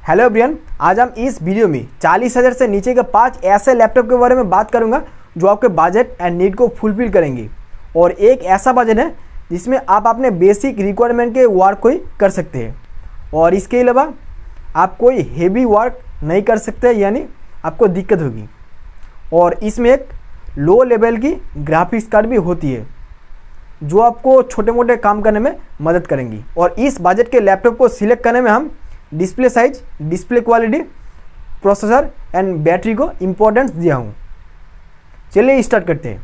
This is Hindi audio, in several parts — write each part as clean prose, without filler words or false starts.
हेलो एवरीवन, आज हम इस वीडियो में 40,000 से नीचे के 5 ऐसे लैपटॉप के बारे में बात करूंगा जो आपके बजट एंड नीड को फुलफिल करेंगे। और एक ऐसा बजट है जिसमें आप अपने बेसिक रिक्वायरमेंट के वर्क को ही कर सकते हैं और इसके अलावा आप कोई हेवी वर्क नहीं कर सकते, यानी आपको दिक्कत होगी। और इसमें एक लो लेवल की ग्राफिक्स कार्ड भी होती है जो आपको छोटे मोटे काम करने में मदद करेंगी। और इस बजट के लैपटॉप को सिलेक्ट करने में हम display size, display quality, processor and battery को इम्पोर्टेंस दिया हूँ। चलिए स्टार्ट करते हैं।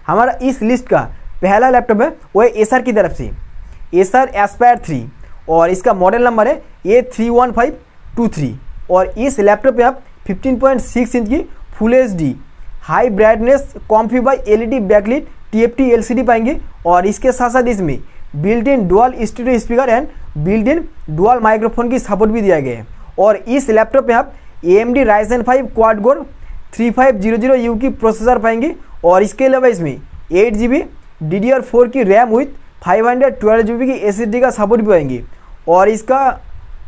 हमारा इस लिस्ट का पहला लैपटॉप है वो है एसर की तरफ से, एसर एस्पायर 3 और इसका मॉडल नंबर है A31523। और इस लैपटॉप पे आप 15.6 इंच की full HD high brightness comfy by LED backlit TFT LCD पाएंगे। और इसके साथ साथ इसमें built in dual stereo speaker and built in dual microphone की सपोर्ट भी दिया गया है। और इस लैपटॉप में आप AMD Ryzen 5 quad core 3500U की प्रोसेसर पाएंगे। और इसके अलावा इसमें 8GB DDR4 की रैम विथ 512GB की SSD का सपोर्ट भी पाएंगे। और इसका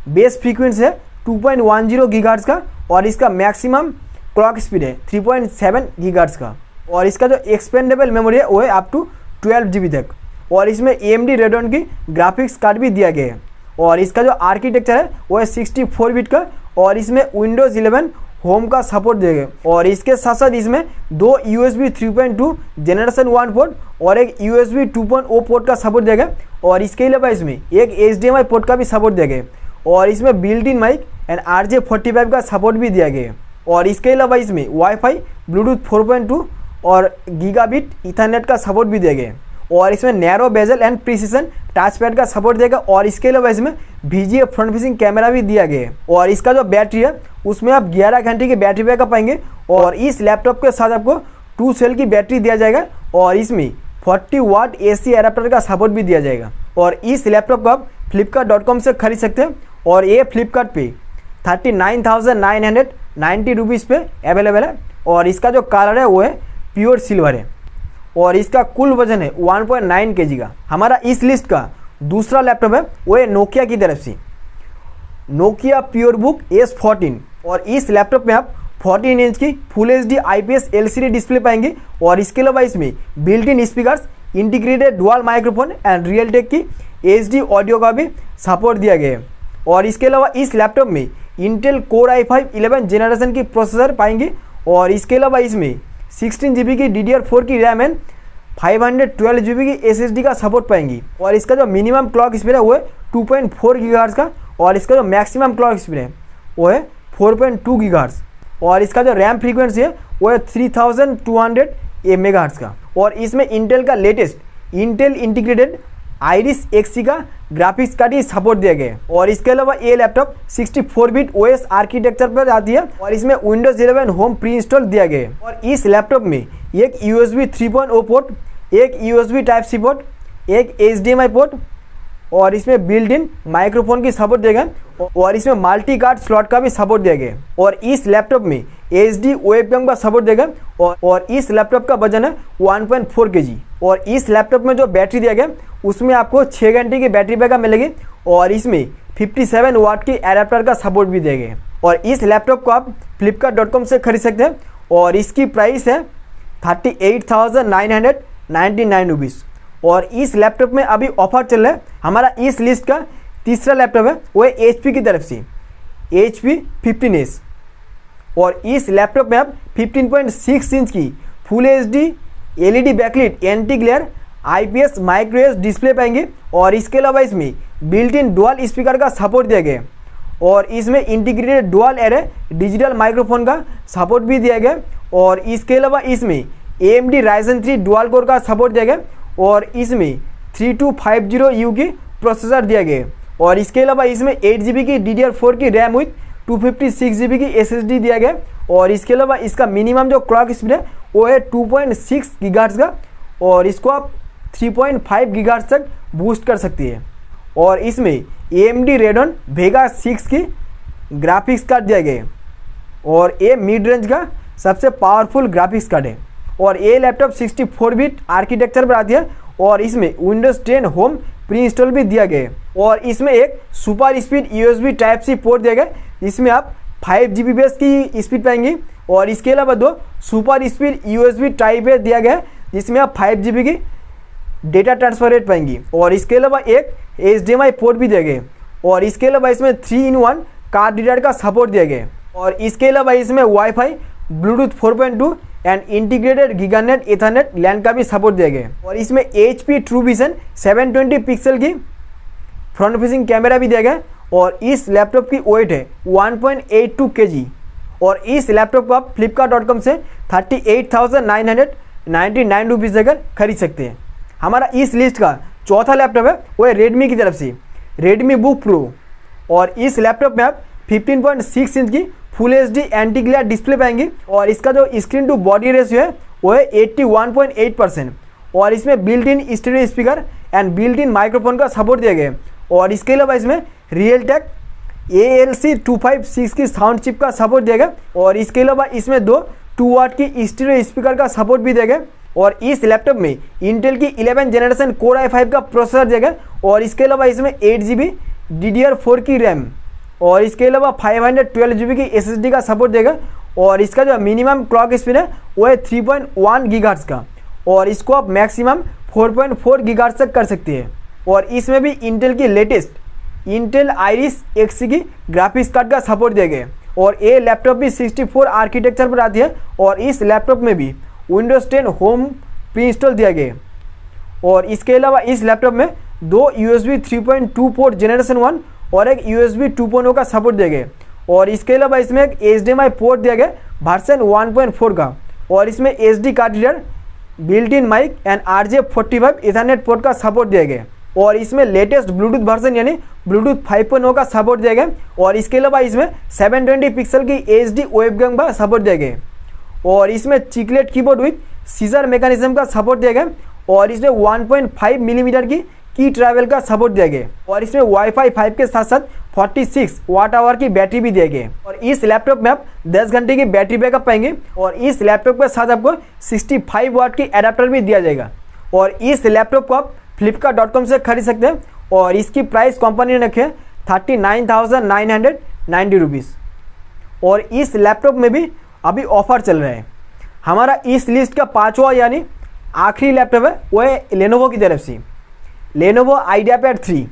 बेस फ्रीक्वेंसी है 2.10 GHz का और इसका मैक्सिमम क्लॉक स्पीड है 3.7 GHz का। और इसका जो एक्सपेंडेबल मेमोरी है वो है अप टू 12GB तक। और इसमें AMD Radeon की ग्राफिक्स कार्ड भी दिया गया है। और इसका जो आर्किटेक्चर है वो है 64 बिट का और इसमें Windows 11 होम का सपोर्ट दिया गया। और इसके साथ साथ इसमें 2 USB 3.2 जनरेशन 1 पोर्ट और एक USB 2.0 पोर्ट का सपोर्ट दिया गया। और इसके अलावा इसमें एक HDMI पोर्ट का भी सपोर्ट दिया गया। और इसमें built in mic and RJ45 का सपोर्ट भी दिया गया। और इसके अलावा इसमें वाईफाई, ब्लूटूथ 4.2 और गीगाबिट ईथरनेट का सपोर्ट भी दिया गया। और इसमें narrow bezel and precision touch pad का सपोर्ट देगा। और इसके अलावा इसमें VGA फ्रंट फेसिंग कैमरा भी दिया गया है। और इसका जो बैटरी है उसमें आप 11 घंटे की बैटरी बैकअप पाएंगे। और इस लैपटॉप के साथ आपको 2 सेल की बैटरी दिया जाएगा और इसमें 40 वाट AC एडाप्टर का सपोर्ट भी दिया जाएगा। और इस लैपटॉप को आप flipkart.com से खरीद सकते हैं और ये फ्लिपकार्ट पे 39,990 रुपीज़ पे अवेलेबल है। और इसका जो कलर है वो है प्योर सिल्वर है। और इसका कुल वजन है 1.9 kg का। हमारा इस लिस्ट का दूसरा लैपटॉप है वो है नोकिया की तरफ से, नोकिया प्योरबुक S14। और इस लैपटॉप में आप 14 इंच की full HD IPS LCD display पाएंगे। और इसके अलावा इसमें built in speakers, integrated dual microphone and Realtek की HD ऑडियो का भी सपोर्ट दिया गया है। और इसके अलावा इस लैपटॉप में इंटेल कोर i5 11 जनरेशन की प्रोसेसर पाएंगे। और इसके अलावा इसमें 16GB की DDR4 की रैम एंड 512GB की SSD का सपोर्ट पाएंगी। और इसका जो मिनिमम क्लॉक स्पीड है वो है 2.4 GHz का और इसका जो मैक्सिमम क्लॉक स्पीड है वो है 4.2 GHz। और इसका जो रैम फ्रीक्वेंसी है वो है 3200 MHz का। और इसमें इंटेल का latest Intel integrated iris Xe का ग्राफिक्स कार्ड ही सपोर्ट दिया गया है। और इसके अलावा ये लैपटॉप 64 बिट OS आर्किटेक्चर पर आती है और इसमें Windows 11 होम प्री इंस्टॉल दिया गया है। और इस लैपटॉप में एक USB 3.0 पोर्ट, एक USB Type-C पोर्ट, एक HDMI पोर्ट और इसमें बिल्ट इन माइक्रोफोन की सपोर्ट दिया गया। और इसमें मल्टी कार्ड स्लॉट का भी सपोर्ट दिया गया। और इस लैपटॉप में HD वेबकैम का सपोर्ट देगा। और इस लैपटॉप का वजन है 1.4 kg। और इस लैपटॉप में जो बैटरी दिया गया उसमें आपको 6 घंटे की बैटरी बैकअप मिलेगी। और इसमें 57 वाट की एडाप्टर का सपोर्ट भी दिया गया। और इस लैपटॉप को आप flipkart.com से खरीद सकते हैं और इसकी प्राइस है 38,999 रुपीज़। और इस लैपटॉप में अभी ऑफर चल रहा है। हमारा इस लिस्ट का तीसरा लैपटॉप है वो है HP की तरफ से, HP 15S। और इस लैपटॉप में आप 15.6 इंच की full HD LED backlit anti glare IPS micro S display पाएंगे। और इसके अलावा इसमें बिल्ट इन डुअल स्पीकर का सपोर्ट दिया गया। और इसमें integrated dual array digital microphone का सपोर्ट भी दिया गया। और इसके अलावा इसमें AMD Ryzen 3 डुअल कोर का सपोर्ट दिया गया। और इसमें 3250U की प्रोसेसर दिया गया। और इसके अलावा इसमें 8GB की DDR4 की रैम विथ 256GB की SSD दिया गया। और इसके अलावा इसका मिनिमम जो क्लॉक स्पीड है वो है 2.6 GHz का और इसको आप 3.5 GHz तक बूस्ट कर सकती है। और इसमें AMD Radeon Vega 6 की ग्राफिक्स कार्ड दिया गया है और ये मिड रेंज का सबसे पावरफुल ग्राफिक्स कार्ड है। और ये लैपटॉप 64 बिट आर्किटेक्चर पर आती है और इसमें Windows 10 होम प्री इंस्टॉल भी दिया गया है। और इसमें एक super speed USB type C port दिया गया है, जिसमें आप 5 GB की स्पीड पाएंगे। और इसके अलावा 2 super speed USB type A दिया गया है, जिसमें आप 5 GB की डेटा ट्रांसफर रेट पाएंगी। और इसके अलावा एक HDMI पोर्ट भी दिया गया है। और इसके अलावा इसमें 3-in-1 कार्ड रीडर का सपोर्ट दिया गया है। और इसके अलावा इसमें wifi, Bluetooth 4.2 and integrated gigabit ethernet LAN का भी सपोर्ट दिया गया है। और इसमें HP TrueVision 720 पिक्सल की फ्रंट फेसिंग कैमरा भी दिया गया है। और इस लैपटॉप की वेट है 1.82 kg। और इस लैपटॉप को आप flipkart.com से 38,999 रुपीज़ देकर खरीद सकते हैं। हमारा इस लिस्ट का चौथा लैपटॉप है वो है रेडमी की तरफ से रेडमी बुक प्रो। और इस लैपटॉप में आप 15.6 इंच की full HD anti glare display पाएंगे। और इसका जो स्क्रीन टू बॉडी रेशियो है वो है 81.8%। और इसमें built in stereo speaker and built in microphone का सपोर्ट दिया गया है। और इसके अलावा इसमें रियलटेक ALC256 की साउंड चिप का सपोर्ट दिया गया। और इसके अलावा इसमें 2 वाट की स्टीरियो स्पीकर का सपोर्ट भी दिया गया। और इस लैपटॉप में इंटेल की 11 जनरेशन Core i5 का प्रोसेसर दिया गया। और इसके अलावा इसमें 8 GB DDR4 की रैम और इसके अलावा 512 GB की SSD का सपोर्ट देगा। और इसका जो मिनिमम क्लॉक स्पीड है वो है 3.1 GHz का। और इसको आप मैक्सिमम 4.4 GHz तक कर सकते हैं। और इसमें भी इंटेल की लेटेस्ट इंटेल आइरिस Xe की ग्राफिक्स कार्ड का सपोर्ट दिया गया। और ये लैपटॉप भी 64 आर्किटेक्चर पर आती है। और इस लैपटॉप में भी विंडोज 10 होम प्री इंस्टॉल दिया गया। और इसके अलावा इस लैपटॉप में 2 USB 3.2 पोर्ट जनरेशन 1 और एक USB 2.0 का सपोर्ट दिया गया। और इसके अलावा इसमें एक HDMI पोर्ट दिया गया वर्जन 1.4 का। और इसमें SD card reader, built in mic and RJ45 Ethernet port का सपोर्ट दिया गया। और इसमें लेटेस्ट ब्लूटूथ वर्जन यानी ब्लूटूथ 5.0 का सपोर्ट दिया गया। और इसके अलावा इसमें 720 पिक्सल की HD वेबकैम का सपोर्ट दिया गया। और इसमें chiclet keyboard with scissor mechanism का सपोर्ट दिया गया। और इसमें 1.5 मिलीमीटर की ट्रैवल का सपोर्ट दिया गया। और इसमें वाईफाई 5 के साथ साथ 46 वाट आवर की बैटरी भी दिया गया। और इस लैपटॉप में आप 10 घंटे की बैटरी बैकअप पाएंगे। और इस लैपटॉप के साथ आपको 65 वाट की एडाप्टर भी दिया जाएगा। और इस लैपटॉप को आप flipkart.com से खरीद सकते हैं। और इसकी प्राइस कंपनी ने रखी है 39,990 रुपीज़। और इस लैपटॉप में भी अभी ऑफर चल रहा है। हमारा इस लिस्ट का 5वां यानी आखिरी लैपटॉप है वो है लेनोवो की तरफ से लेनोवो आइडियापैड 3।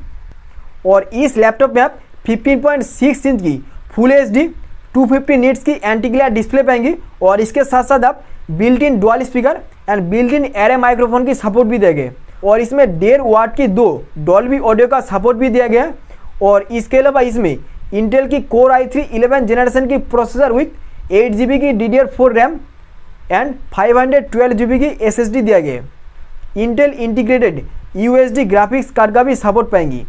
और इस लैपटॉप में आप 15.6 इंच की फुल HD 250 निट्स की एंटी ग्लेयर डिस्प्ले पाएंगे। और इसके साथ साथ आप built in dual speaker and built in array microphone की सपोर्ट भी देंगे। और इसमें 1.5 वाट की 2 डॉल्बी ऑडियो का सपोर्ट भी दिया गया है। और इसके अलावा इसमें इंटेल की Core i3 11 जनरेशन की प्रोसेसर विथ 8 GB की DDR4 रैम एंड 512 GB की SSD दिया गया है। Intel integrated UHD graphics card का भी सपोर्ट पाएंगी।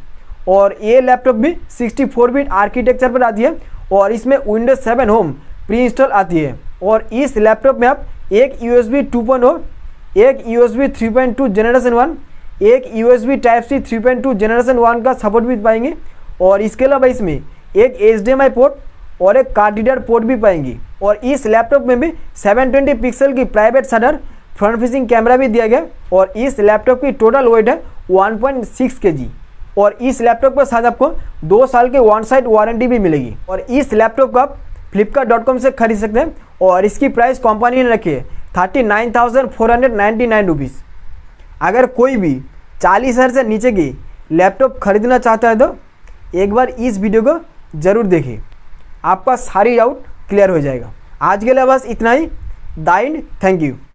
और ये लैपटॉप भी 64 बिट आर्किटेक्चर पर आती है। और इसमें विंडोज 7 होम प्री इंस्टॉल आती है। और इस लैपटॉप में आप एक USB 2.0, एक USB 3.2 जनरेशन 1, एक USB Type-C 3.2 जनरेशन 1 का सपोर्ट भी पाएंगे। और इसके अलावा इसमें एक HDMI पोर्ट और एक कार्ड रीडर पोर्ट भी पाएंगी। और इस लैपटॉप में भी 720 पिक्सल की private shutter front facing camera भी दिया गया। और इस लैपटॉप की टोटल वेट है 1.6 kg। और इस लैपटॉप के साथ आपको 2 साल के वन साइड वारंटी भी मिलेगी। और इस लैपटॉप को आप flipkart.com से खरीद सकते हैं। और इसकी प्राइस कंपनी ने रखी है 39,499 रुपीज़। अगर कोई भी 40,000 से नीचे की लैपटॉप खरीदना चाहता है तो एक बार इस वीडियो को ज़रूर देखिए, आपका सारी डाउट क्लियर हो जाएगा। आज के लिए बस इतना ही। दाइंड, थैंक यू।